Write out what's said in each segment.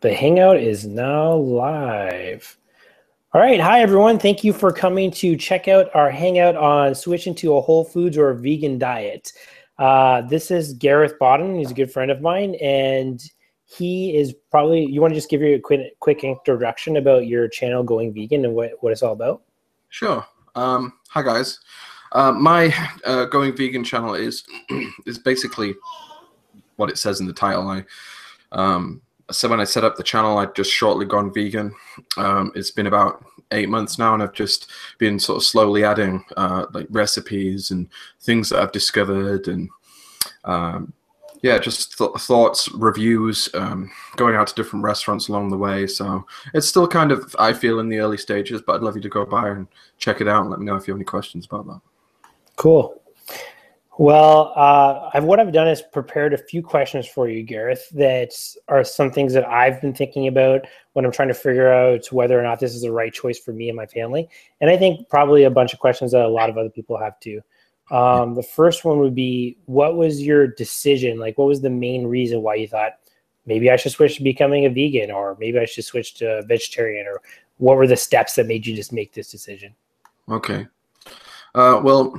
The Hangout is now live. All right. Hi, everyone. Thank you for coming to check out our Hangout on switching to a whole foods or a vegan diet. This is Gareth Bawden. He's a good friend of mine. And he is probably, you want to just give you a quick introduction about your channel Going Vegan and what it's all about? Sure. Hi, guys. My Going Vegan channel is basically what it says in the title. So when I set up the channel, I'd just shortly gone vegan. It's been about 8 months now, and I've just been sort of slowly adding like recipes and things that I've discovered, and yeah, just thoughts, reviews, going out to different restaurants along the way. So it's still kind of, I feel, in the early stages, but I'd love you to go by and check it out and let me know if you have any questions about that. Cool. Well, what I've done is prepared a few questions for you, Gareth, that are some things that I've been thinking about when I'm trying to figure out whether or not this is the right choice for me and my family. And I think probably a bunch of questions that a lot of other people have too. The first one would be, what was your decision? Like, what was the main reason why you thought maybe I should switch to becoming a vegan, or maybe I should switch to vegetarian, or what were the steps that made you just make this decision? Okay. Well,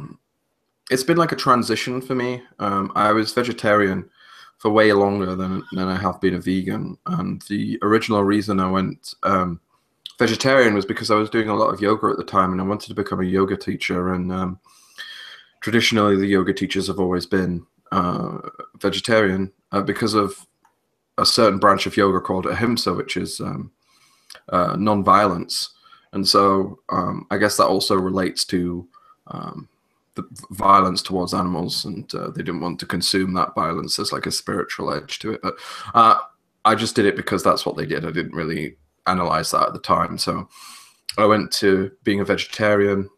it's been like a transition for me. I was vegetarian for way longer than I have been a vegan. And the original reason I went vegetarian was because I was doing a lot of yoga at the time, and I wanted to become a yoga teacher. And traditionally, the yoga teachers have always been vegetarian because of a certain branch of yoga called ahimsa, which is non-violence. And so I guess that also relates to the violence towards animals, and they didn't want to consume that violence. There's like a spiritual edge to it. But I just did it because that's what they did. I didn't really analyze that at the time. So I went to being a vegetarian,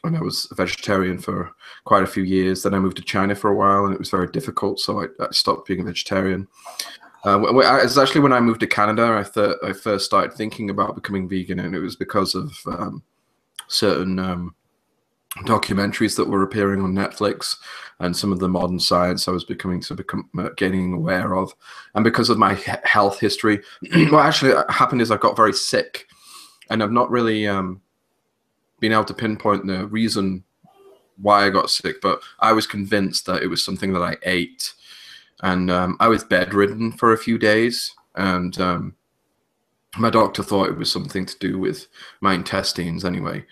and I was a vegetarian for quite a few years. Then I moved to China for a while, and it was very difficult, so I stopped being a vegetarian. It's actually when I moved to Canada, I first started thinking about becoming vegan, and it was because of certain documentaries that were appearing on Netflix and some of the modern science I was getting aware of, and because of my health history. What actually happened is I got very sick, and I've not really been able to pinpoint the reason why I got sick, but I was convinced that it was something that I ate, and I was bedridden for a few days, and my doctor thought it was something to do with my intestines anyway.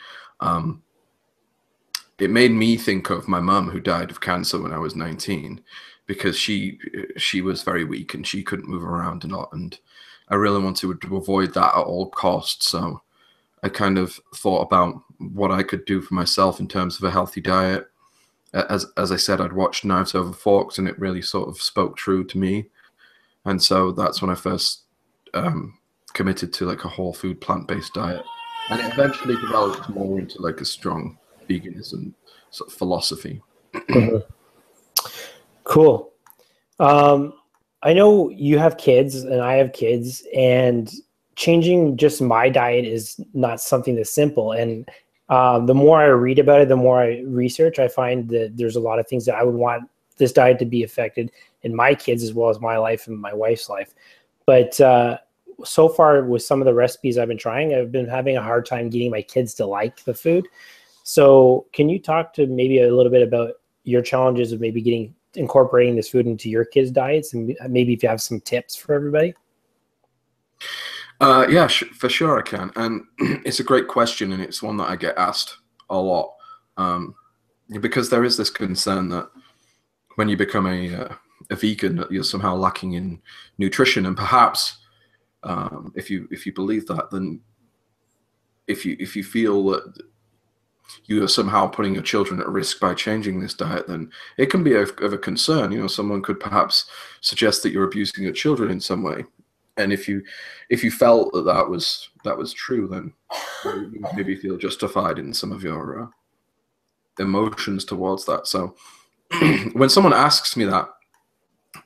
It made me think of my mum, who died of cancer when I was 19, because she was very weak and she couldn't move around a lot, and I really wanted to avoid that at all costs. So I kind of thought about what I could do for myself in terms of a healthy diet. As I said, I'd watched Knives Over Forks, and it really sort of spoke true to me. And so that's when I first committed to like a whole food, plant-based diet. And it eventually developed more into like a strong veganism sort of philosophy. Mhm. Cool. I know you have kids and I have kids, and changing just my diet is not something that's simple. And the more I read about it, the more I research, I find that there's a lot of things that I would want this diet to be affected in my kids as well as my life and my wife's life. But so far with some of the recipes I've been trying, I've been having a hard time getting my kids to like the food. So can you talk to maybe a little bit about your challenges of maybe incorporating this food into your kids' diets, and maybe if you have some tips for everybody? Yeah, for sure I can. And it's a great question, and it's one that I get asked a lot, because there is this concern that when you become a vegan, that you're somehow lacking in nutrition. And perhaps if you believe that, then if you feel that you are somehow putting your children at risk by changing this diet, then it can be of a concern. You know, someone could perhaps suggest that you're abusing your children in some way. And if you felt that was true, then you maybe feel justified in some of your emotions towards that. So when someone asks me that,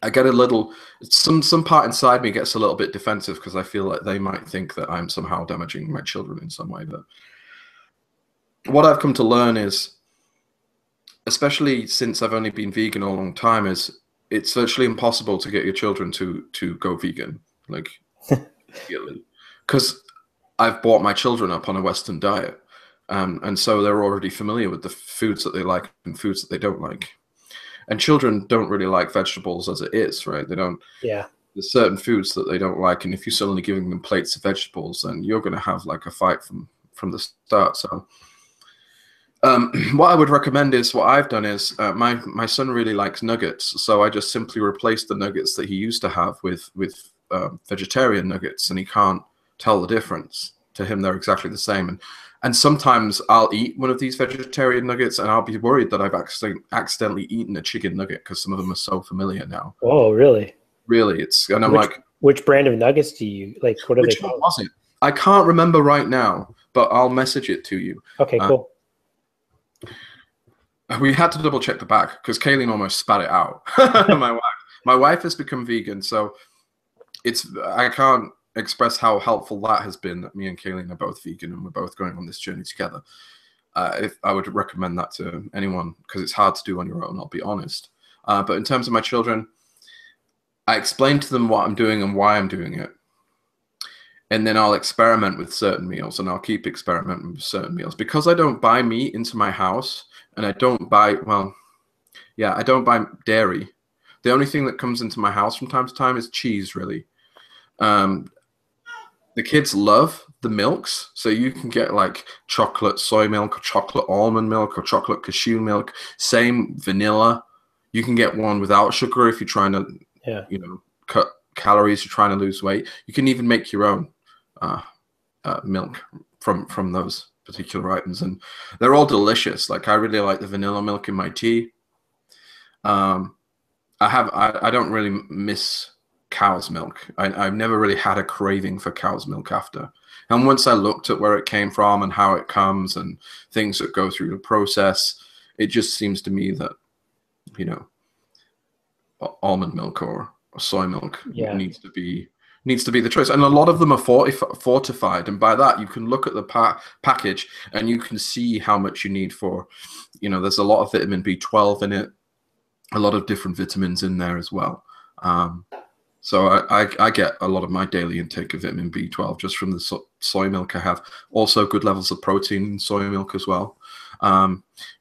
I get a little, some part inside me gets a little bit defensive, because I feel like they might think that I'm somehow damaging my children in some way. But what I've come to learn is, especially since I've only been vegan a long time, is it's virtually impossible to get your children to go vegan. Like, Because I've brought my children up on a Western diet, and so they're already familiar with the foods that they like and foods that they don't like. And children don't really like vegetables as it is, right? They don't. Yeah. There's certain foods that they don't like, and if you're suddenly giving them plates of vegetables, then you're going to have like a fight from the start. So, what I would recommend is what I've done is my son really likes nuggets, so I just simply replaced the nuggets that he used to have with vegetarian nuggets, and he can't tell the difference. To him, they're exactly the same. And sometimes I'll eat one of these vegetarian nuggets, and I'll be worried that I've accidentally eaten a chicken nugget because some of them are so familiar now. Oh, really? Really, and I'm like, which brand of nuggets do you like? What are they called? Which one was it? I can't remember right now, but I'll message it to you. Okay, cool. We had to double check the back because Kayleen almost spat it out. My wife has become vegan, so I can't express how helpful that has been. That me and Kayleen are both vegan and we're both going on this journey together. If I would recommend that to anyone because it's hard to do on your own, I'll be honest. But in terms of my children, I explain to them what I'm doing and why I'm doing it. And then I'll experiment with certain meals, and I'll keep experimenting with certain meals. Because I don't buy meat into my house, and I don't buy, I don't buy dairy. The only thing that comes into my house from time to time is cheese, really. The kids love the milks, so you can get like chocolate soy milk, or chocolate almond milk, or chocolate cashew milk. Same vanilla. You can get one without sugar if you're trying to, cut calories. You're trying to lose weight. You can even make your own milk from those particular items, and they're all delicious. Like I really like the vanilla milk in my tea. I don't really miss cow's milk. I've never really had a craving for cow's milk after. And once I looked at where it came from and how it comes and things that go through the process, it just seems to me that, almond milk or soy milk needs to be the choice. And a lot of them are fortified. And by that, you can look at the package and you can see how much you need for, there's a lot of vitamin B12 in it, a lot of different vitamins in there as well. So I get a lot of my daily intake of vitamin B12 just from the soy milk I have. Also good levels of protein in soy milk as well.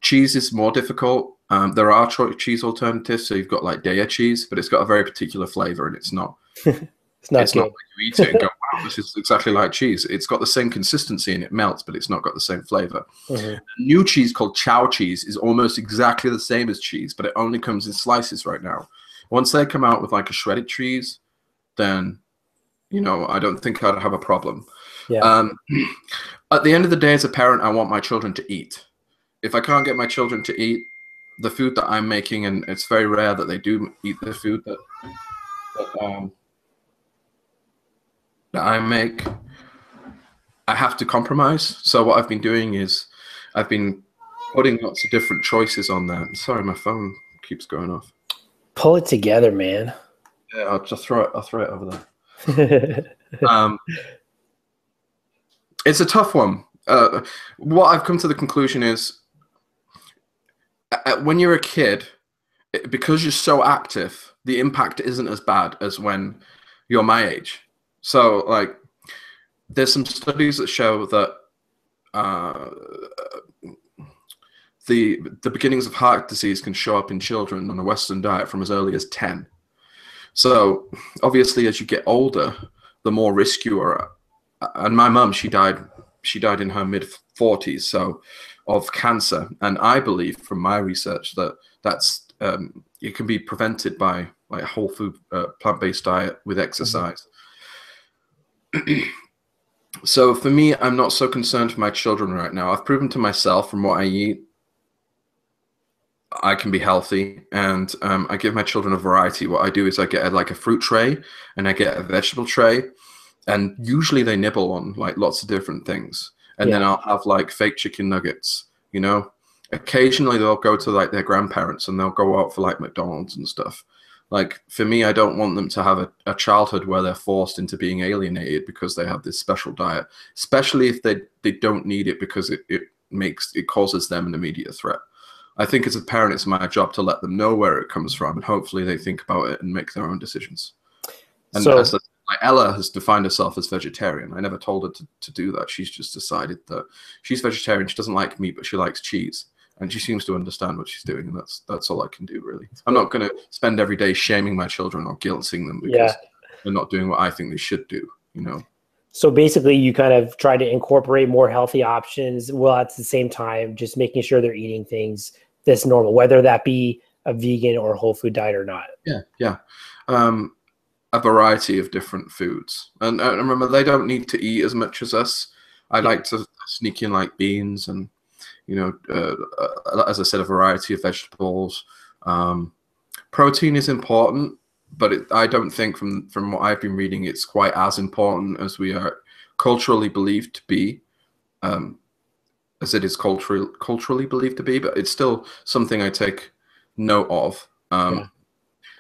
Cheese is more difficult. There are cheese alternatives. So you've got like Daiya cheese, but it's got a very particular flavor and it's not. It's not like you eat it and go, wow, this is exactly like cheese. It's got the same consistency and it melts, but it's not got the same flavor. Mm-hmm. A new cheese called chow cheese is almost exactly the same as cheese, but it only comes in slices right now. Once they come out with like a shredded cheese, then, I don't think I'd have a problem. Yeah. At the end of the day, as a parent, I want my children to eat. If I can't get my children to eat the food that I'm making, and it's very rare that they do eat the food that I make, I have to compromise. So what I've been doing is I've been putting lots of different choices on there. Sorry, my phone keeps going off. Pull it together, man. Yeah, I'll throw it over there. It's a tough one. What I've come to the conclusion is when you're a kid, because you're so active, the impact isn't as bad as when you're my age. So, like, there's some studies that show that the beginnings of heart disease can show up in children on a Western diet from as early as 10. So, obviously, as you get older, the more risk you are at. And my mum, she died in her mid-40s, so of cancer. And I believe from my research that's it can be prevented by like a whole food plant-based diet with exercise. Mm-hmm. So for me, I'm not so concerned for my children right now. I've proven to myself from what I eat, I can be healthy, and I give my children a variety. What I do is I get like a fruit tray and I get a vegetable tray, and usually they nibble on like lots of different things. And then I'll have like fake chicken nuggets, Occasionally they'll go to like their grandparents and they'll go out for like McDonald's and stuff. Like for me, I don't want them to have a childhood where they're forced into being alienated because they have this special diet, especially if they don't need it because it causes them an immediate threat. I think as a parent, it's my job to let them know where it comes from, and hopefully they think about it and make their own decisions. And so, Like Ella has defined herself as vegetarian. I never told her to do that. She's just decided that she's vegetarian. She doesn't like meat, but she likes cheese. And she seems to understand what she's doing. And that's all I can do, really. I'm not going to spend every day shaming my children or guilting them because they're not doing what I think they should do, you know? So basically you kind of try to incorporate more healthy options while at the same time just making sure they're eating things that's normal, whether that be a vegan or whole food diet or not. Yeah. A variety of different foods. And remember, they don't need to eat as much as us. I like to sneak in like beans and, you know, as I said, a variety of vegetables. Protein is important, but I don't think from what I've been reading, it's quite as important as we are culturally believed to be, as it is culturally believed to be. But it's still something I take note of.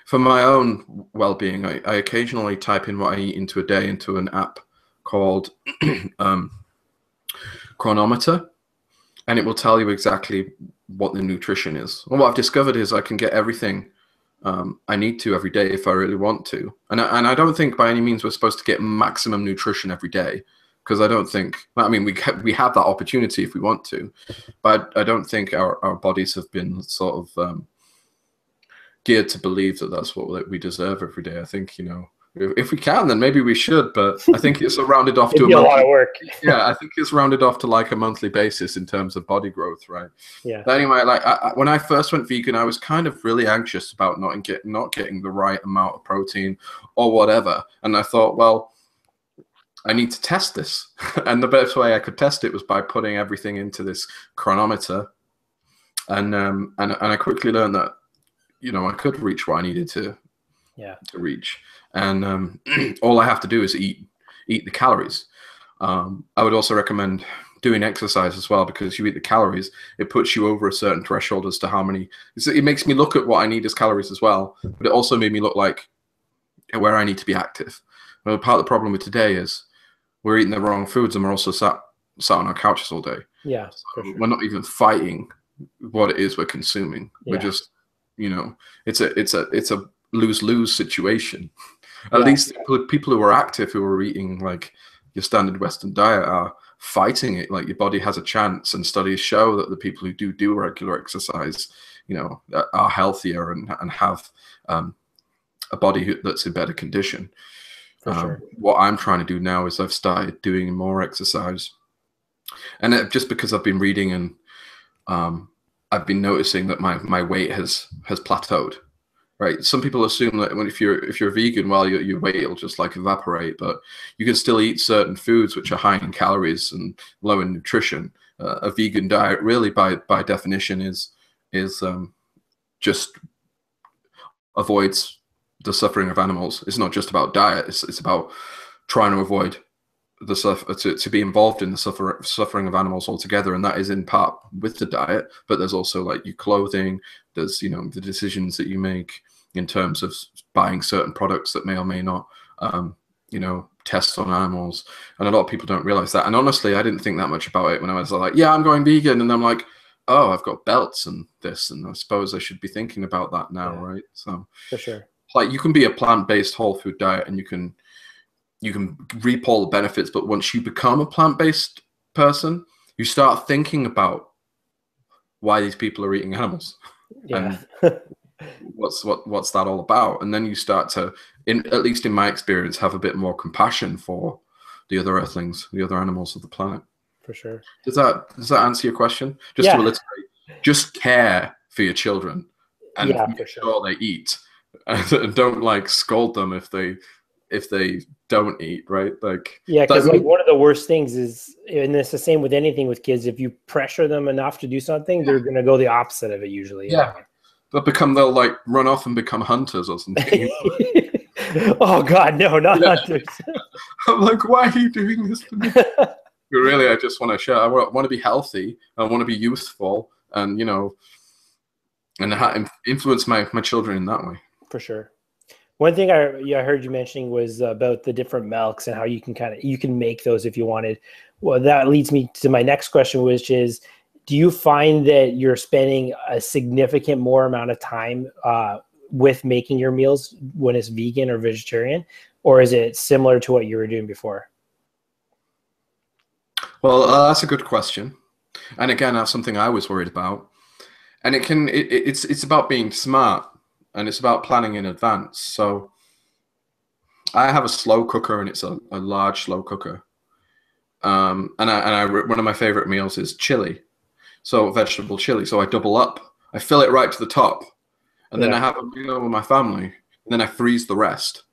For my own well-being, I occasionally type in what I eat into a day into an app called Chronometer, and it will tell you exactly what the nutrition is. And what I've discovered is I can get everything I need to every day if I really want to. And I don't think by any means we're supposed to get maximum nutrition every day, because I don't think, I mean, we have that opportunity if we want to, but I don't think our bodies have been sort of geared to believe that that's what we deserve every day. I think, you know, if we can, then maybe we should, but I think it's rounded off to a lot of work. Yeah, I think it's rounded off to like a monthly basis in terms of body growth, right? Yeah. But anyway, like when I first went vegan, I was kind of really anxious about not getting the right amount of protein or whatever, and I thought, well, I need to test this, and the best way I could test it was by putting everything into this chronometer, and I quickly learned that, you know, I could reach what I needed to reach. And all I have to do is eat the calories. I would also recommend doing exercise as well, because you eat the calories, it puts you over a certain threshold as to how many. It makes me look at what I need as calories as well, but it also made me look like where I need to be active. Well, part of the problem with today is we're eating the wrong foods, and we're also sat on our couches all day. Yeah, so for sure. We're not even fighting what it is we're consuming. We're just, you know, it's a lose-lose situation. At least people who are active, who are eating like your standard Western diet, are fighting it. Like, your body has a chance, and studies show that the people who do regular exercise, you know, are healthier and have a body that's in better condition. For sure. What I'm trying to do now is I've started doing more exercise, and just because I've been reading and I've been noticing that my weight has plateaued. Right. Some people assume that if you're vegan, well, your weight will just like evaporate, but you can still eat certain foods which are high in calories and low in nutrition. A vegan diet, really, by definition, is just avoids the suffering of animals. It's not just about diet. It's about trying to avoid to be involved in the suffering of animals altogether, and that is in part with the diet, but there's also like your clothing, there's, you know, the decisions that you make in terms of buying certain products that may or may not you know, test on animals, and a lot of people don't realize that. And honestly, I didn't think that much about it when I was like, yeah, I'm going vegan, and I'm like, oh, I've got belts and this, and I suppose I should be thinking about that now, right? So for sure, like, you can be a plant-based whole food diet, and you can reap all the benefits, but once you become a plant-based person, you start thinking about why these people are eating animals and what's that all about, and then you start to, at least in my experience, have a bit more compassion for the other earthlings, the other animals of the planet. For sure. Does that answer your question? Just to alliterate, just care for your children and make sure they eat, and don't like scold them if they don't eat, right? Like, because like one of the worst things is, and it's the same with anything with kids, if you pressure them enough to do something, they're gonna go the opposite of it usually. They'll like run off and become hunters or something. Oh God, no, not hunters. I'm like, why are you doing this to me? Really, I just want to share. I want to be healthy. I want to be youthful, and, you know, and influence my children in that way. For sure. One thing I heard you mentioning was about the different milks and how you can make those if you wanted. Well, that leads me to my next question, which is, do you find that you're spending a significant more amount of time with making your meals when it's vegan or vegetarian, or is it similar to what you were doing before? Well, that's a good question. And again, that's something I was worried about. And it's about being smart, and it's about planning in advance. So I have a slow cooker, and it's a large slow cooker. One of my favorite meals is chili. So vegetable chili. So I double up. I fill it right to the top, and then I have a meal with my family, and then I freeze the rest.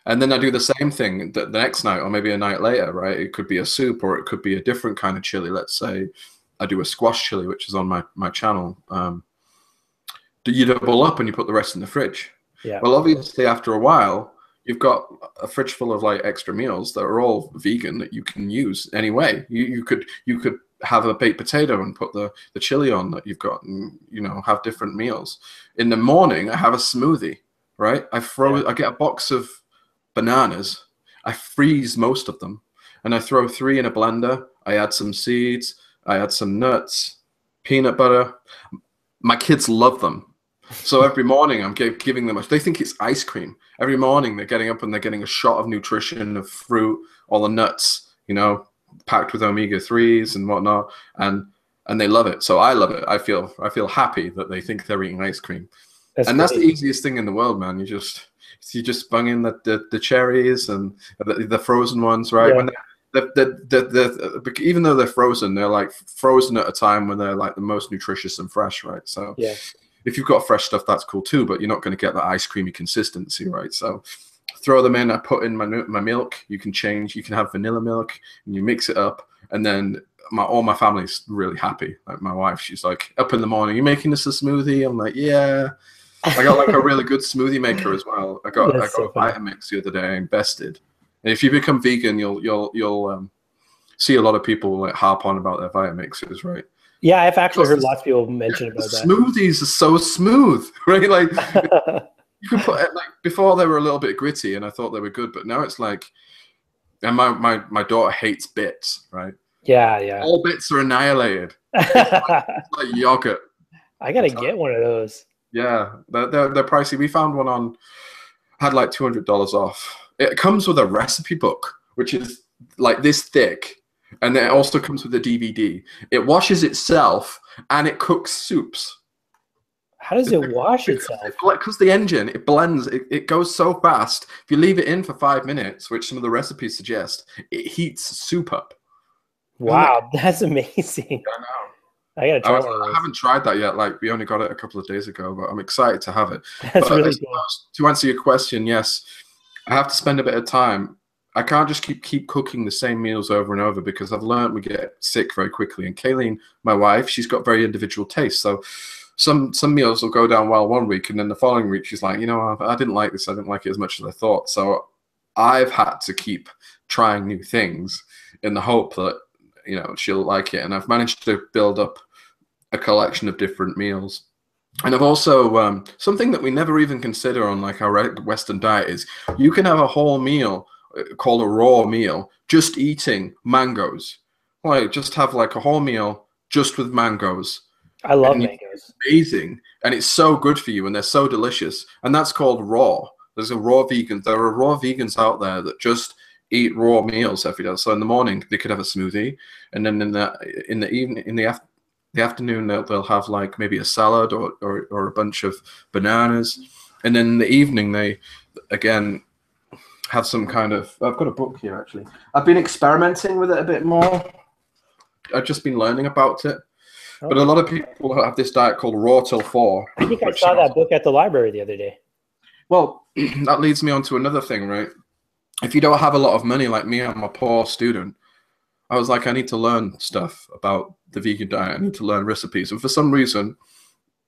And then I do the same thing the next night, or maybe a night later, right? It could be a soup, or it could be a different kind of chili. Let's say I do a squash chili, which is on my channel. You double up and you put the rest in the fridge. Yeah. Well, obviously, after a while, you've got a fridge full of like extra meals that are all vegan that you can use anyway. You could have a baked potato and put the chili on that you've got, and have different meals. In the morning, I have a smoothie, right? I get a box of bananas. I freeze most of them, and I throw 3 in a blender. I add some seeds. I add some nuts, peanut butter. My kids love them. So every morning I'm giving them, they think it's ice cream. Every morning they're getting up and they're getting a shot of nutrition, of fruit, all the nuts, packed with omega-3s and whatnot. And they love it. So I love it. I feel happy that they think they're eating ice cream. That's the easiest thing in the world, man. You just bung in the cherries and the frozen ones, right? Yeah. When even though they're frozen, they're like frozen at a time when they're like the most nutritious and fresh, right? So yeah. If you've got fresh stuff, that's cool too, but you're not going to get that ice creamy consistency, right? So throw them in. I put in my milk. You can have vanilla milk, and you mix it up, and then all my family's really happy. Like my wife, she's like, up in the morning, you making this a smoothie? I'm like, yeah. I got like a really good smoothie maker as well. I got a Vitamix the other day. I invested. And if you become vegan, you'll see a lot of people like harp on about their Vitamixes, right? Yeah, I've actually heard lots of people mention about that. Smoothies are so smooth, right? Like you can put it, like before they were a little bit gritty, and I thought they were good, but now it's like, and my daughter hates bits, right? Yeah. All bits are annihilated. It's like yogurt. I gotta get one of those. Yeah, they're pricey. We found one had like $200 off. It comes with a recipe book, which is like this thick. And then it also comes with a DVD. It washes itself, and it cooks soups. How does it wash itself? Because the engine, it blends. It goes so fast. If you leave it in for 5 minutes, which some of the recipes suggest, it heats soup up. Wow, that's amazing. I know. I gotta try one of those. I haven't tried that yet. Like, we only got it a couple of days ago, but I'm excited to have it. That's really cool. To answer your question, yes, I have to spend a bit of time. I can't just keep cooking the same meals over and over, because I've learned we get sick very quickly. And Kayleen, my wife, she's got very individual tastes. So some meals will go down well one week, and then the following week she's like, I didn't like this. I didn't like it as much as I thought. So I've had to keep trying new things in the hope that she'll like it. And I've managed to build up a collection of different meals. And I've also something that we never even consider on like our Western diet is you can have a whole meal called a raw meal, just eating mangoes. Like, just have like a whole meal just with mangoes. I love mangoes. It's amazing, and it's so good for you, and they're so delicious. And that's called raw. There are raw vegans out there that just eat raw meals every day. So in the morning they could have a smoothie, and then in the evening, in the afternoon, they'll have like maybe a salad or a bunch of bananas, and then in the evening they again have some kind of, I've got a book here actually. I've been experimenting with it a bit more. I've just been learning about it. Oh. But a lot of people have this diet called Raw Till 4. I think I saw that book at the library the other day. Well, that leads me on to another thing, right? If you don't have a lot of money like me, I'm a poor student. I was like, I need to learn stuff about the vegan diet. I need to learn recipes. And for some reason,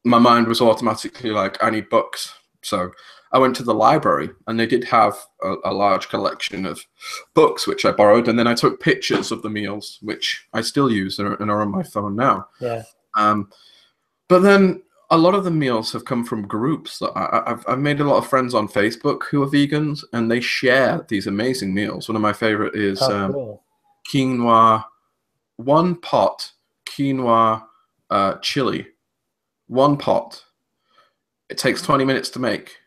my mind was automatically like, I need books. So I went to the library, and they did have a large collection of books, which I borrowed. And then I took pictures of the meals, which I still use and are on my phone now. Yeah. But then a lot of the meals have come from groups. I've made a lot of friends on Facebook who are vegans, and they share these amazing meals. One of my favorite is cool. Quinoa, one pot quinoa chili, one pot. It takes 20 minutes to make,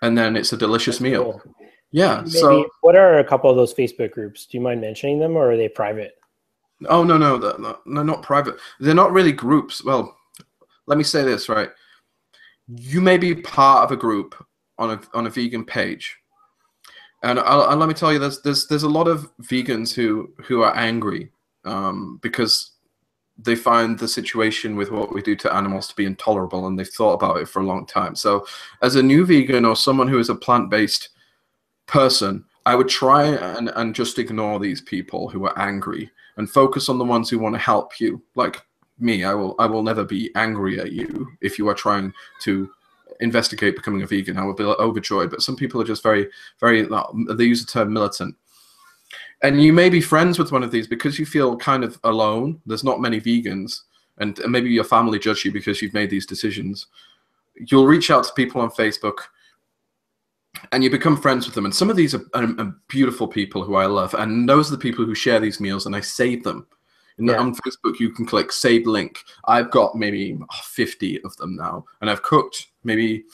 and then it's a delicious That's meal. cool. Yeah. Maybe, So, what are a couple of those Facebook groups? Do you mind mentioning them, or are they private? oh no, not private. They're not really groups. Well, let me say this, right? You may be part of a group on a vegan page, and let me tell you, there's a lot of vegans who are angry because they find the situation with what we do to animals to be intolerable, and they've thought about it for a long time. So, as a new vegan or someone who is a plant-based person, I would try and just ignore these people who are angry and focus on the ones who want to help you. Like me, I will never be angry at you if you are trying to investigate becoming a vegan. I will be overjoyed. But some people are just very, very, they use the term militant. And you may be friends with one of these because you feel kind of alone. There's not many vegans, and maybe your family judge you because you've made these decisions. You'll reach out to people on Facebook and you become friends with them. And some of these are beautiful people who I love. And those are the people who share these meals, and I save them. On Facebook, you can click save link. I've got maybe 50 of them now, and I've cooked maybe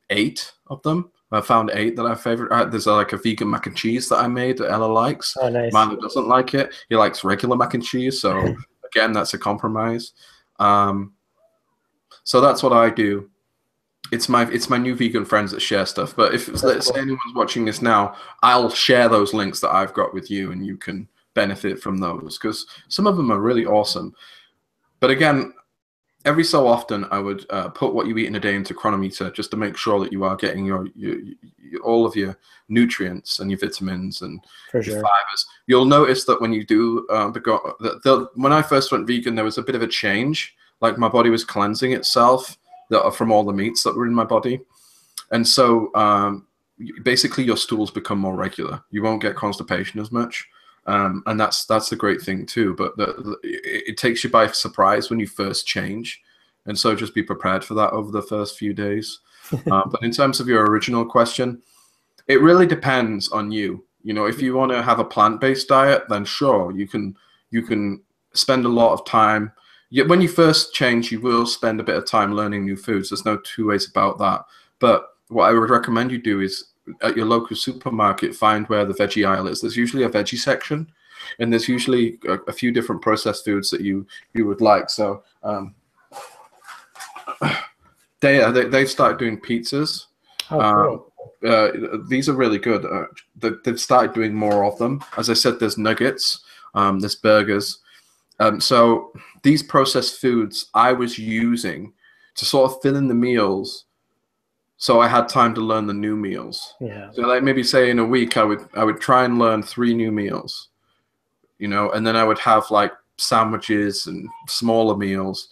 8 of them. I found 8 that I favorite. There's like a vegan mac and cheese that I made that Ella likes. Oh, nice. Milo doesn't like it. He likes regular mac and cheese. So again, that's a compromise. So that's what I do. It's my new vegan friends that share stuff. But if let's say anyone's watching this now, I'll share those links that I've got with you, and you can benefit from those because some of them are really awesome. But again, every so often I would put what you eat in a day into Chronometer just to make sure that you are getting your all of your nutrients and your vitamins and your fibers. You'll notice that when you do when I first went vegan, there was a bit of a change. Like my body was cleansing itself from all the meats that were in my body, and so basically your stools become more regular. You won't get constipation as much. And that's a great thing too, but it takes you by surprise when you first change, and so just be prepared for that over the first few days. But in terms of your original question, it really depends on you. You know, if you want to have a plant-based diet, then sure, you can spend a lot of time. When you first change, you will spend a bit of time learning new foods. There's no two ways about that. But what I would recommend you do is, at your local supermarket, find where the veggie aisle is. There's usually a veggie section, and there's usually a few different processed foods that you would like. So they've started doing pizzas. Oh, cool. These are really good. They've started doing more of them. As I said, there's nuggets, there's burgers. So these processed foods I was using to sort of fill in the meals, so I had time to learn the new meals. Yeah. So like maybe say in a week, I would try and learn 3 new meals, you know, and then I would have like sandwiches and smaller meals.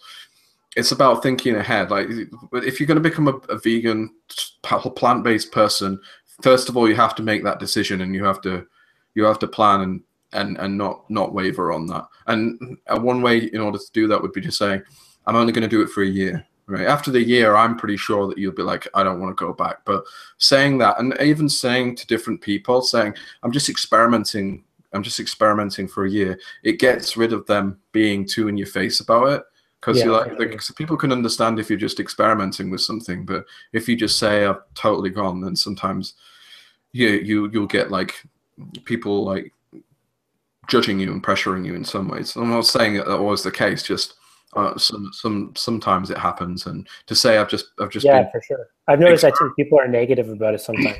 It's about thinking ahead. Like if you're going to become a vegan, plant-based person, first of all, you have to make that decision, and you have to plan and not waver on that. And one way in order to do that would be to say, I'm only going to do it for a year. Right. After the year, I'm pretty sure that you'll be like, I don't want to go back. But saying that, and even saying to different people, saying, I'm just experimenting for a year, it gets rid of them being too in your face about it. Because you're like, so people can understand if you're just experimenting with something, but if you just say I've totally gone, then sometimes you'll get like people like judging you and pressuring you in some ways. I'm not saying that always the case, just sometimes it happens, and to say I've just been, for sure. I've noticed that too. People are negative about it sometimes.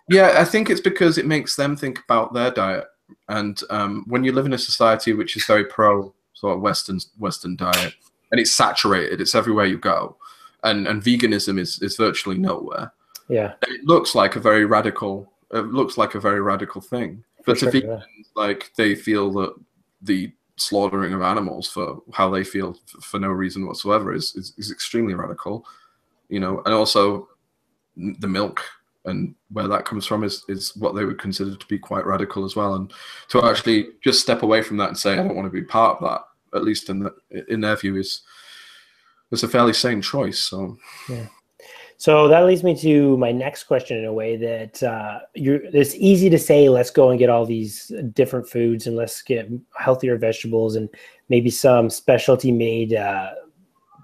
Yeah, I think it's because it makes them think about their diet, and when you live in a society which is very pro sort of Western diet, and it's saturated, it's everywhere you go, and veganism is virtually nowhere. Yeah, and it looks like a very radical thing, but to vegans, like they feel that the slaughtering of animals for how they feel for no reason whatsoever is extremely radical, you know. And also the milk and where that comes from is what they would consider to be quite radical as well. And to actually just step away from that and say I don't want to be part of that, at least in their view, is a fairly sane choice. So yeah. So that leads me to my next question in a way that it's easy to say, let's go and get all these different foods and let's get healthier vegetables and maybe some specialty made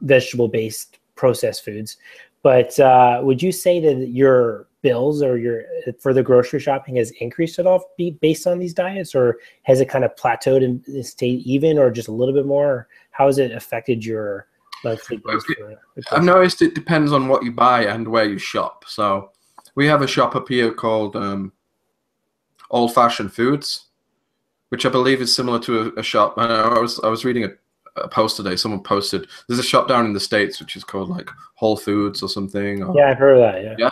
vegetable-based processed foods. But would you say that your bills or your for the grocery shopping has increased at all based on these diets, or has it kind of plateaued and stayed even, or just a little bit more? Or how has it affected your monthly bills? I've noticed it depends on what you buy and where you shop. So we have a shop up here called Old Fashioned Foods, which I believe is similar to a shop. I was reading a post today. Someone posted there's a shop down in the States which is called like Whole Foods or something. Or, yeah, I've heard of that. Yeah.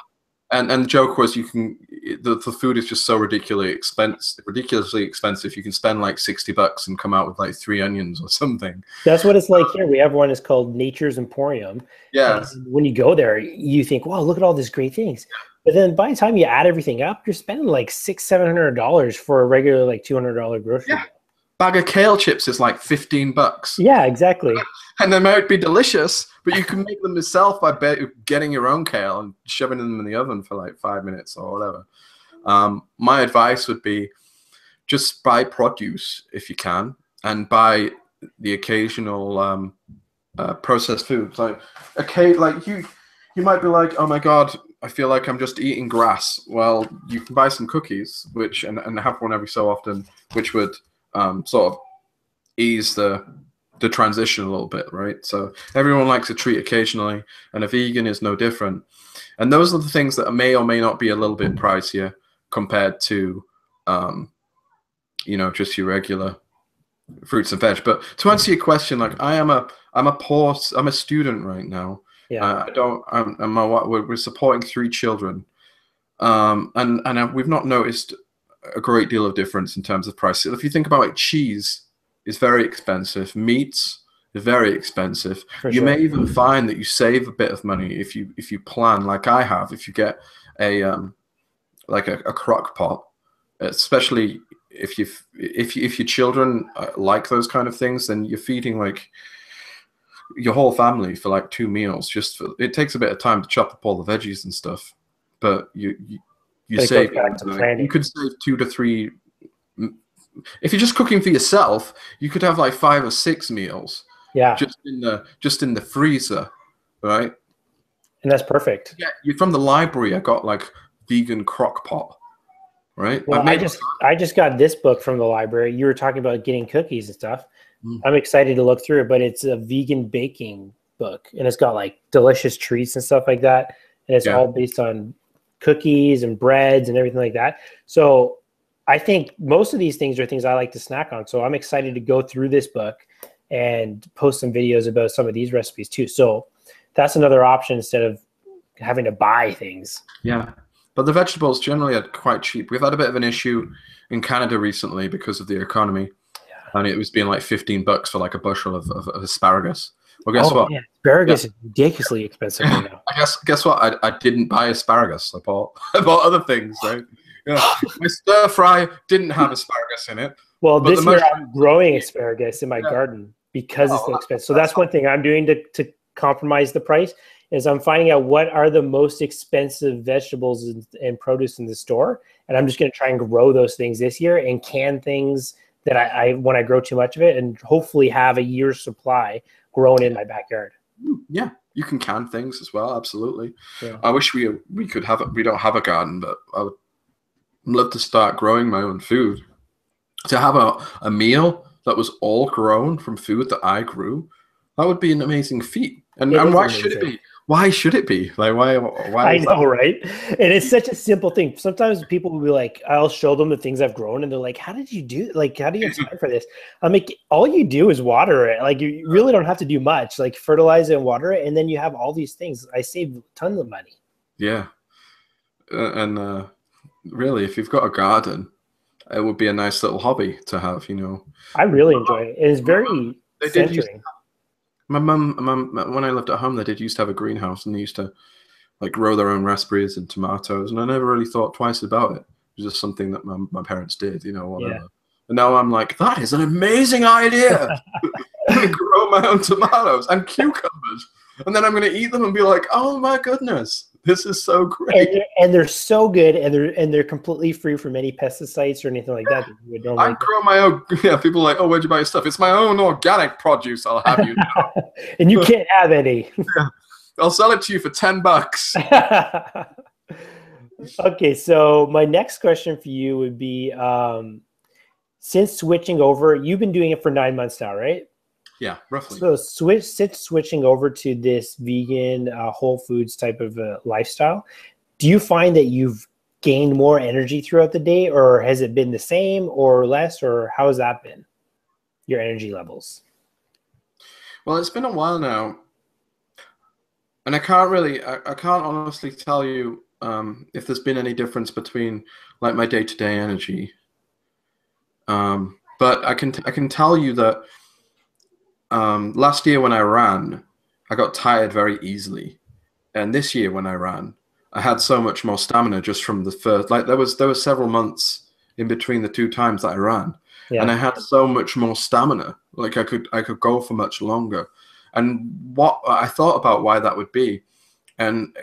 And the joke was the food is just so ridiculously expensive. You can spend like $60 and come out with like 3 onions or something. That's what it's like here. We have one that's called Nature's Emporium. Yeah. And when you go there, you think, wow, look at all these great things. But then by the time you add everything up, you're spending like $600-700 for a regular like $200 grocery bill. Bag of kale chips is like $15. Yeah, exactly. And they might be delicious, but you can make them yourself by getting your own kale and shoving them in the oven for like 5 minutes or whatever. My advice would be just buy produce if you can, and buy the occasional processed foods. Like you might be like, oh my God, I feel like I'm just eating grass. Well, you can buy some cookies, and have one every so often, which would sort of ease the transition a little bit, right? So everyone likes a treat occasionally, and a vegan is no different. And those are the things that may or may not be a little bit pricier compared to, just your regular fruits and veg. But to answer your question, like I'm a student right now. Yeah. We're supporting 3 children, and we've not noticed a great deal of difference in terms of price. If you think about it, cheese is very expensive. Meats is very expensive. You may even find that you save a bit of money if you plan, like I have. If you get a crock pot, especially if your children like those kind of things, then you're feeding like your whole family for like 2 meals. It takes a bit of time to chop up all the veggies and stuff, but you save. You could save 2 to 3. If you're just cooking for yourself, you could have like 5 or 6 meals. Yeah. Just in the freezer, right? And that's perfect. Yeah. From the library, I got like vegan crock pot, right? Well, I just got this book from the library. You were talking about getting cookies and stuff. I'm excited to look through it, but it's a vegan baking book, and it's got like delicious treats and stuff like that. And it's all based on cookies and breads and everything like that. So I think most of these things are things I like to snack on. So I'm excited to go through this book and post some videos about some of these recipes too. So that's another option instead of having to buy things. Yeah. But the vegetables generally are quite cheap. We've had a bit of an issue in Canada recently because of the economy. Yeah. And it was being like $15 for like a bushel of asparagus. Well, guess what? Man, asparagus is ridiculously expensive right now. Guess what? I didn't buy asparagus. I bought other things. Right? My stir fry didn't have asparagus in it. Well, this year I'm growing asparagus in my garden because it's so expensive. So that's one thing I'm doing to compromise the price is I'm finding out what are the most expensive vegetables and produce in the store. And I'm just going to try and grow those things this year and can things that I when I grow too much of it, and hopefully have a year's supply grown in my backyard. Yeah, you can can things as well. Absolutely. Yeah. I wish we could have it. We don't have a garden, but I would love to start growing my own food. To have a meal that was all grown from food that I grew, that would be an amazing feat. And why should it be? Why should it be? Like why I know, right? And it's such a simple thing. Sometimes people will be like, I'll show them the things I've grown, and they're like, how did you do? Like, how do you have time for this? I'm like, all you do is water it. Like, you really don't have to do much. Like, fertilize it and water it, and then you have all these things. I save tons of money. Yeah, and really, if you've got a garden, it would be a nice little hobby to have. I really enjoy it. It's very centering. My mum, when I lived at home, they used to have a greenhouse, and they used to like grow their own raspberries and tomatoes, and I never really thought twice about it. It was just something that my parents did, whatever. Yeah. And now I'm like, that is an amazing idea. I'm going to grow my own tomatoes and cucumbers, and then I'm going to eat them and be like, oh my goodness, this is so great. And they're so good, and they're completely free from any pesticides or anything like that. I grow my own. Yeah, people are like, oh, where'd you buy your stuff? It's my own organic produce. I'll have you know. And you can't have any. Yeah. I'll sell it to you for $10. Okay, so my next question for you would be, since switching over, you've been doing it for 9 months now, right? Yeah, roughly. So since switching over to this vegan, whole foods type of lifestyle, do you find that you've gained more energy throughout the day, or has it been the same or less, or how has that been, your energy levels? Well, it's been a while now, and I can't honestly tell you if there's been any difference between like my day-to-day energy. But I can tell you that last year when I ran, I got tired very easily, and this year when I ran, I had so much more stamina just from the first. Like there was several months in between the two times that I ran, and I had so much more stamina. Like I could go for much longer. And what I thought about why that would be, and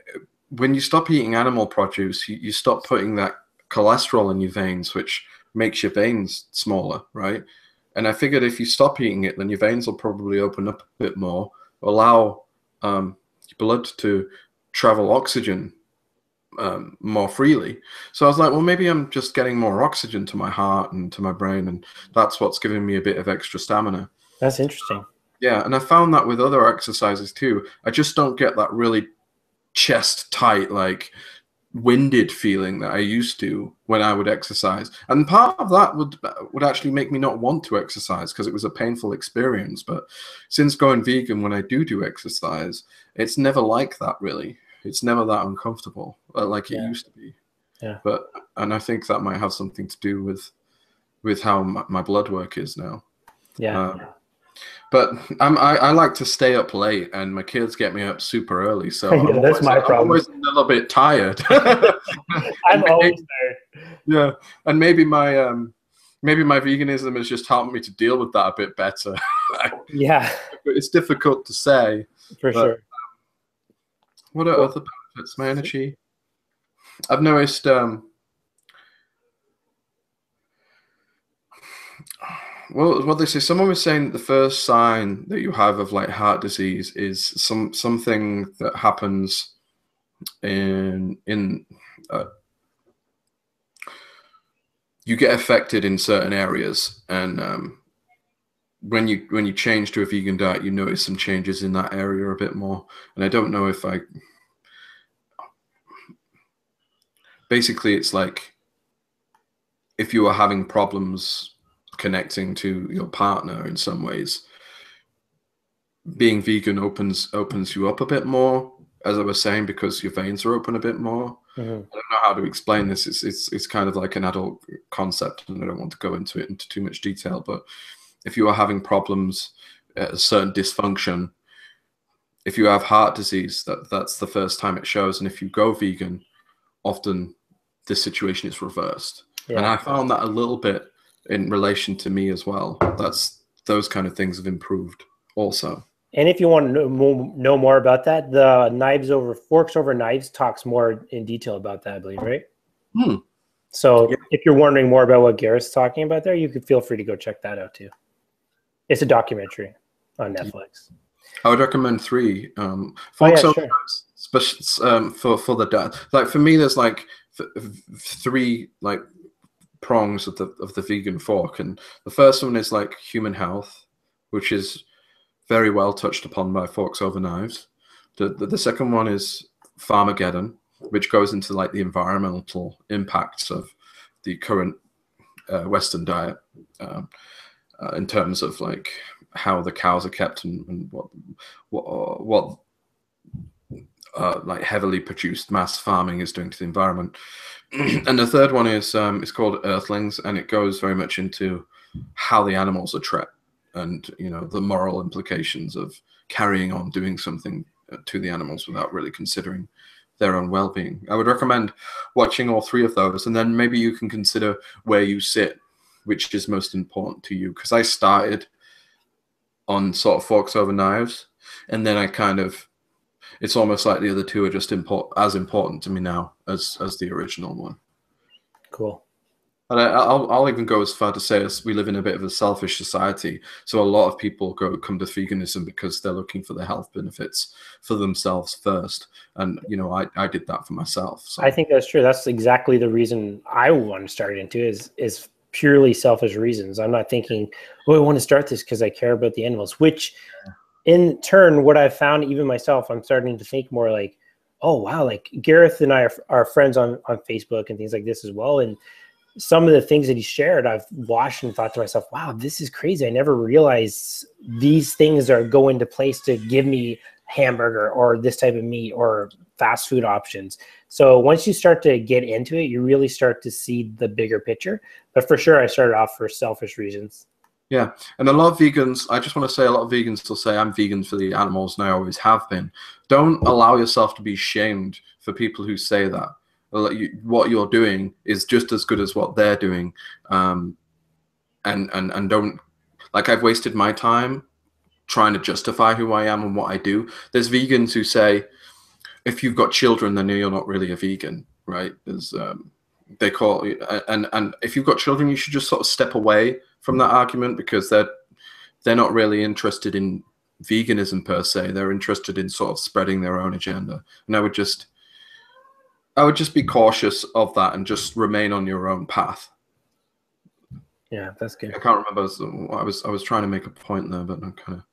when you stop eating animal produce, you stop putting that cholesterol in your veins, which makes your veins smaller, right? And I figured if you stop eating it, then your veins will probably open up a bit more, allow your blood to travel oxygen more freely. So I was like, well, maybe I'm just getting more oxygen to my heart and to my brain, and that's what's giving me a bit of extra stamina. That's interesting. Yeah, and I found that with other exercises too. I just don't get that really chest tight, like winded feeling that I used to when I would exercise. And part of that would actually make me not want to exercise because it was a painful experience. But since going vegan, when I do exercise, it's never like that really. It's never that uncomfortable like it used to be. Yeah. And I think that might have something to do with how my blood work is now. Yeah. But I like to stay up late, and my kids get me up super early, so Yeah, that's my problem. I'm always a little bit tired. I'm always tired. Yeah, and maybe my veganism has just helped me to deal with that a bit better. Yeah, it's difficult to say. for sure. What are other benefits? My energy. I've noticed. Well, what they say, someone was saying that the first sign that you have of like heart disease is something that happens in you get affected in certain areas, and when you change to a vegan diet, you notice some changes in that area a bit more. And I don't know if basically it's like if you are having problems connecting to your partner in some ways, being vegan opens you up a bit more, as I was saying, because your veins are open a bit more. I don't know how to explain this. It's kind of like an adult concept, and I don't want to go into it into too much detail. But if you are having problems, a certain dysfunction, if you have heart disease, that's the first time it shows. And if you go vegan, often this situation is reversed. And I found that a little bit in relation to me as well. Those kind of things have improved also. And if you want to know more about that, the Forks Over Knives talks more in detail about that, I believe, right? So if you're wondering more about what Gareth's talking about there, you could feel free to go check that out too. It's a documentary on Netflix. I would recommend 3. Forks Over Knives, for the dad. Like for me, there's like 3 like prongs of the vegan fork, and the first one is like human health, which is very well touched upon by Forks Over Knives. The second one is Farmageddon, which goes into like the environmental impacts of the current Western diet in terms of like how the cows are kept and what like heavily produced mass farming is doing to the environment. And the third one is it's called Earthlings, and it goes very much into how the animals are trapped, and the moral implications of carrying on doing something to the animals without really considering their own well-being. I would recommend watching all 3 of those, and then maybe you can consider where you sit, which is most important to you. Because I started on sort of Forks Over Knives, and then it's almost like the other 2 are just as important to me now as the original one. Cool. And I'll even go as far to say as we live in a bit of a selfish society. So a lot of people come to veganism because they're looking for the health benefits for themselves first. And, you know, I did that for myself. So I think that's true. That's exactly the reason I want to start into is purely selfish reasons. I'm not thinking, oh, I want to start this because I care about the animals, which in turn, what I've found even myself, I'm starting to think more like, oh, wow, like Gareth and I are friends on Facebook and things like this as well. And some of the things that he shared, I've watched and thought to myself, wow, this is crazy. I never realized these things are go into place to give me hamburger or this type of meat or fast food options. So once you start to get into it, you really start to see the bigger picture. But for sure, I started off for selfish reasons. yeah, and a lot of vegans, I just want to say a lot of vegans still say I'm vegan for the animals, and I always have been. Don't allow yourself to be shamed for people who say that. What you're doing is just as good as what they're doing, and don't, like, I've wasted my time trying to justify who I am and what I do. There's vegans who say, if you've got children, then you're not really a vegan, right? There's they call, and if you've got children, you should just sort of step away from that argument, because they're not really interested in veganism per se. They're interested in sort of spreading their own agenda. And I would just be cautious of that and just remain on your own path. Yeah, that's good. I can't remember. I was trying to make a point there, but I kind of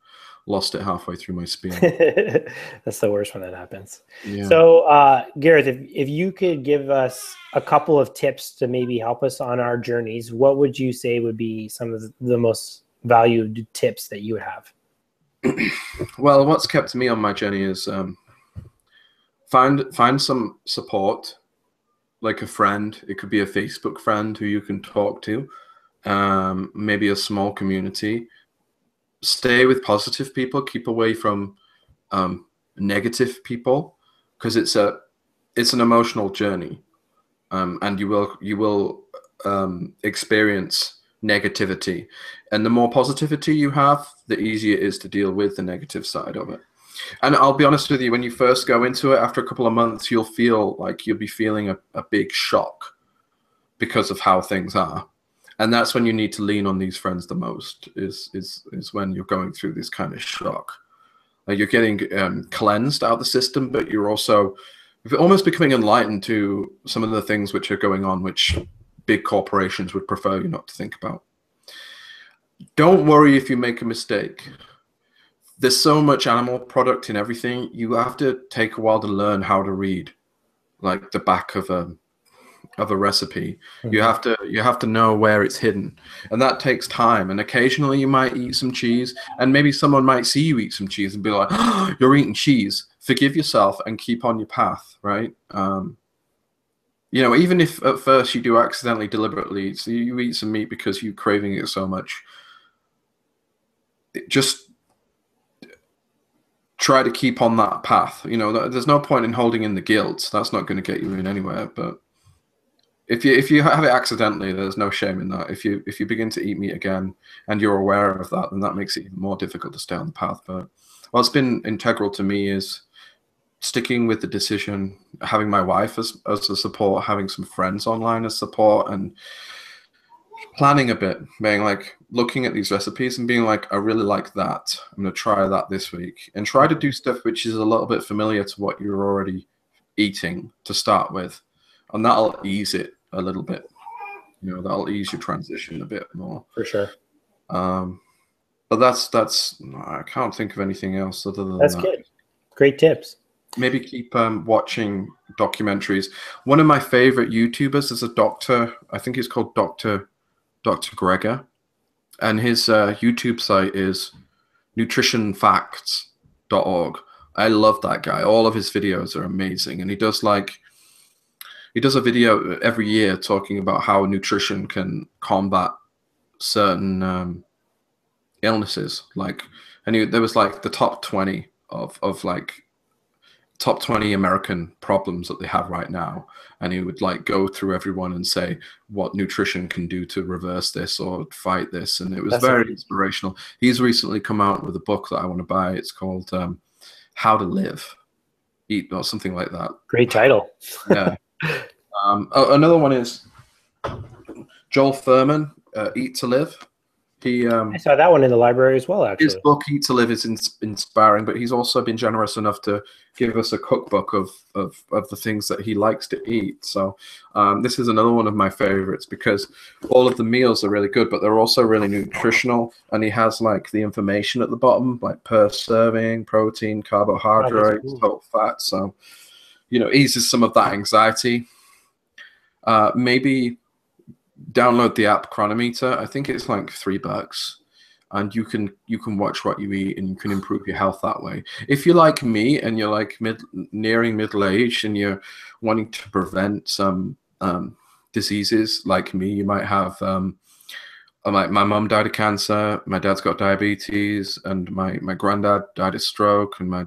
lost it halfway through my spiel. That's the worst when that happens. Yeah. So, Gareth, if you could give us a couple of tips to maybe help us on our journeys, what would you say would be some of the most valued tips that you would have? Well, what's kept me on my journey is find some support, like a friend. It could be a Facebook friend who you can talk to, maybe a small community. Stay with positive people. Keep away from negative people, because it's an emotional journey, and you will experience negativity. And the more positivity you have, the easier it is to deal with the negative side of it. And I'll be honest with you, when you first go into it, after a couple of months, you'll feel like you'll be feeling a big shock because of how things are. And that's when you need to lean on these friends the most, is when you're going through this kind of shock. Like, you're getting cleansed out of the system, but you're also almost becoming enlightened to some of the things which are going on, which big corporations would prefer you not to think about. Don't worry if you make a mistake. There's so much animal product in everything. You have to take a while to learn how to read, like the back of a recipe. Mm-hmm. You have to know where it's hidden, and that takes time. And occasionally you might eat some cheese, and maybe someone might see you eat some cheese and be like, oh, you're eating cheese. Forgive yourself and keep on your path, right? You know, even if at first you do accidentally, deliberately, so you eat some meat because you're craving it so much, just try to keep on that path. You know, there's no point in holding in the guilt. That's not going to get you in anywhere. But if you have it accidentally, there's no shame in that. If you begin to eat meat again and you're aware of that, then that makes it even more difficult to stay on the path. But what's been integral to me is sticking with the decision, having my wife as a support, having some friends online as support, and planning a bit, being like, looking at these recipes and being like, I really like that. I'm going to try that this week, and try to do stuff which is a little bit familiar to what you're already eating to start with. And that'll ease it a little bit. You know, that'll ease your transition a bit more. For sure. But that's I can't think of anything else other than That's that. good. Great tips. Maybe keep watching documentaries. One of my favorite YouTubers is a doctor. I think he's called Dr. Gregor, and his YouTube site is nutritionfacts.org. I love that guy. All of his videos are amazing, and he does a video every year talking about how nutrition can combat certain illnesses. Like, and there was like the top 20 of like top 20 American problems that they have right now, and he would like go through everyone and say what nutrition can do to reverse this or fight this, and it was very inspirational. He's recently come out with a book that I want to buy. It's called How to Live, Eat, or something like that. Great title. Yeah. Another one is Joel Furman, Eat to Live. I saw that one in the library as well, actually. His book Eat to Live is inspiring, but he's also been generous enough to give us a cookbook of the things that he likes to eat. So this is another one of my favorites because all of the meals are really good, but they're also really nutritional. And he has like the information at the bottom, like per serving, protein, carbohydrates, total fat. So, you know, eases some of that anxiety. Maybe download the app Chronometer. I think it's like $3, and you can watch what you eat and you can improve your health that way. If you're like me and you're like nearing middle age and you're wanting to prevent some diseases like me, you might have my mum died of cancer, my dad's got diabetes, and my granddad died of stroke, and my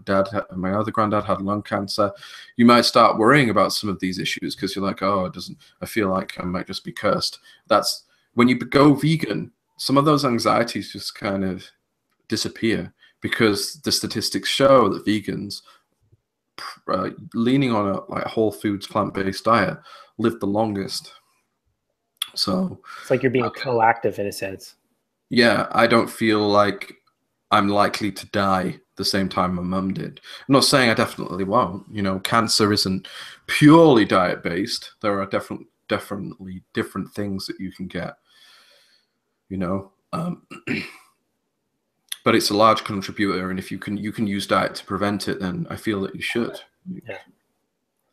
other granddad had lung cancer. You might start worrying about some of these issues because you're like, oh, I feel like I might just be cursed. That's when you go vegan, some of those anxieties just kind of disappear because the statistics show that vegans leaning on a like whole foods plant-based diet live the longest. So it's like you're being proactive in a sense. Yeah, I don't feel like I'm likely to die the same time my mum did. I'm not saying I definitely won't. You know, cancer isn't purely diet-based. There are definitely different things that you can get, you know. But it's a large contributor, and if you can use diet to prevent it, then I feel that you should.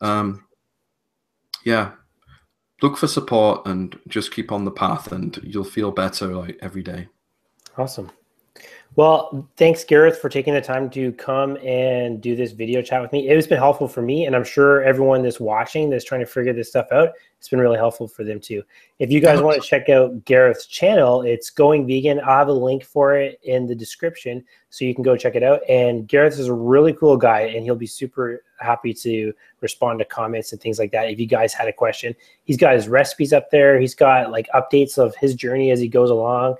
Yeah. Yeah. Look for support and just keep on the path, and you'll feel better like every day. Awesome. Well, thanks, Gareth, for taking the time to come and do this video chat with me. It's been helpful for me, and I'm sure everyone that's watching that's trying to figure this stuff out, it's been really helpful for them too. If you guys want to check out Gareth's channel, it's Going Vegan. I'll have a link for it in the description so you can go check it out. And Gareth is a really cool guy, and he'll be super happy to respond to comments and things like that. If you guys had a question, he's got his recipes up there. He's got like updates of his journey as he goes along.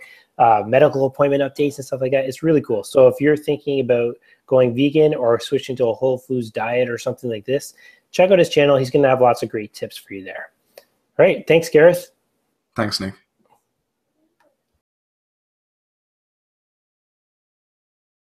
Medical appointment updates and stuff like that. It's really cool. So if you're thinking about going vegan or switching to a whole foods diet or something like this, check out his channel. He's going to have lots of great tips for you there. All right. Thanks, Gareth. Thanks, Nick.